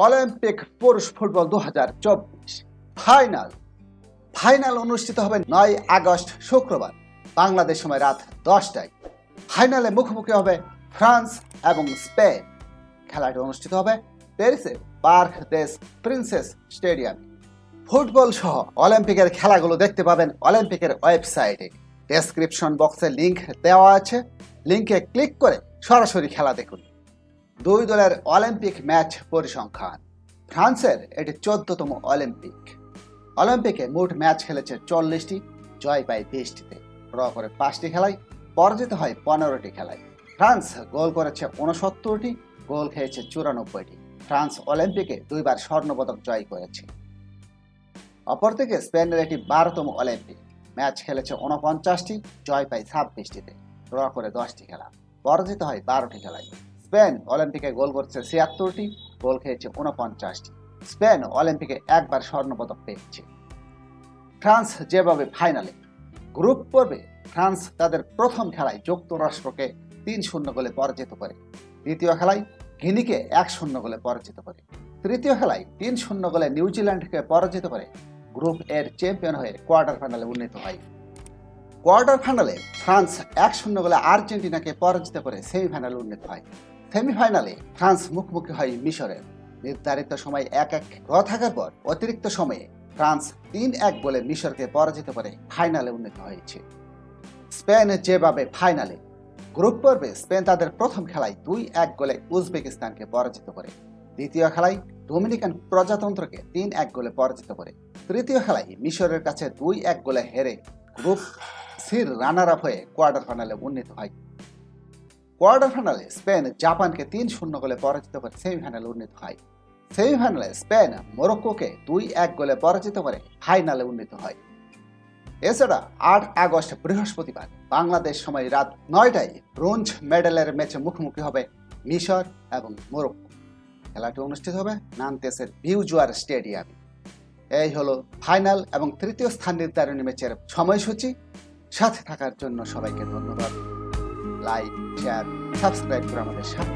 Olympic পুরুষ football 2024 final অনুষ্ঠিত হবে 9 আগস্ট শুক্রবার বাংলাদেশ সময় রাত 10টায়। ফাইনালে মুখোমুখি হবে ফ্রান্স এবং স্পেন। খেলাটি অনুষ্ঠিত হবে প্যারিসের পার্ক দেস প্রিন্সেস স্টেডিয়ামে। ফুটবল সহ অলিম্পিকের খেলাগুলো দেখতে পাবেন অলিম্পিকের ওয়েবসাইটে। ডেসক্রিপশন বক্সে লিংক দেওয়া আছে, লিংকে ক্লিক করে সরাসরি খেলা দেখুন। দুই দলের অলিম্পিক ম্যাচ পরিসংখ্যান। ফ্রান্সের এটি 14তম অলিম্পিকে মোট ম্যাচ খেলেছে 40টি, জয় পায় 20টিতে, ড্র করে 5টি খেলায়, পরাজিত হয় 15টি খেলায়। ফ্রান্স গোল করেছে 69টি, গোল খেয়েছে 94টি। ফ্রান্স অলিম্পিকে দুইবার স্বর্ণপদক জয় করেছে। অপরদিকে স্পেনের এটি 12তম অলিম্পিক, ম্যাচ খেলেছে 49টি, জয় পায় 26টিতে, ড্র করে 10টি খেলা, পরাজিত হয় 12টি খেলায়। স্পেন অলিম্পিকে গোল করেছে 76টি, গোল খেয়েছে 49টি। স্পেন অলিম্পিকে একবার স্বর্ণপদক পেয়েছে। ফ্রান্স যেভাবে ফাইনালে। গ্রুপ পর্বে ফ্রান্স তাদের প্রথম খেলায় যুক্তরাষ্ট্রকে 3-0 গোলে পরাজিত করে, দ্বিতীয় খেলায় গিনিকে 1-0 গোলে পরাজিত করে, তৃতীয় খেলায় 3-0 গোলে নিউজিল্যান্ডকে পরাজিত করে গ্রুপ এর চ্যাম্পিয়ন হয়ে কোয়ার্টার ফাইনালে উন্নীত হয়। কোয়ার্টার ফাইনালে ফ্রান্স 1-0 গোলে আর্জেন্টিনাকে পরাজিত করে সেমিফাইনালে উন্নীত হয়। সেমিফাইনালে ফ্রান্স মুখোমুখি হয় মিশরের। নির্ধারিত সময় 1-1 ড্র থাকার পর অতিরিক্ত সময়ে ফ্রান্স 3-1 গোলে মিশরকে পরাজিত করে ফাইনালে উন্নীত হয়েছে। স্পেন যেভাবে ফাইনালে। গ্রুপ পর্বে স্পেন তাদের প্রথম খেলায় 2-1 গোলে উজবেকিস্তানকে পরাজিত করে, দ্বিতীয় খেলায় ডোমিনিকান প্রজাতন্ত্রকে 3-1 গোলে পরাজিত করে, তৃতীয় খেলায় মিশরের কাছে 2-1 গোলে হেরে গ্রুপ সির রানার আপ হয়ে কোয়ার্টার ফাইনালে উন্নীত হয়। কোয়ার্টার ফাইনালে স্পেন জাপানকে 3-0 গোলে পরাজিত করে সেমিফাইনালে উন্নীত হয়। সেমিফাইনালে স্পেন মরক্কোকে 2-1 গোলে পরাজিত করে ফাইনালে উন্নীত হয়। এছাড়া 8 আগস্ট বৃহস্পতিবার বাংলাদেশ সময় রাত 9টায় ব্রোঞ্জ মেডেলের ম্যাচে মুখোমুখি হবে মিশর এবং মরক্কো। খেলাটি অনুষ্ঠিত হবে নান্তেসের ভিউজুয়ার স্টেডিয়ামে। এই হলো ফাইনাল এবং তৃতীয় স্থান নির্ধারণী ম্যাচের সময়সূচি। সাথে থাকার জন্য সবাইকে ধন্যবাদ। লাইক, শেয়ার, সাবস্ক্রাইব করে আমাদের সাথে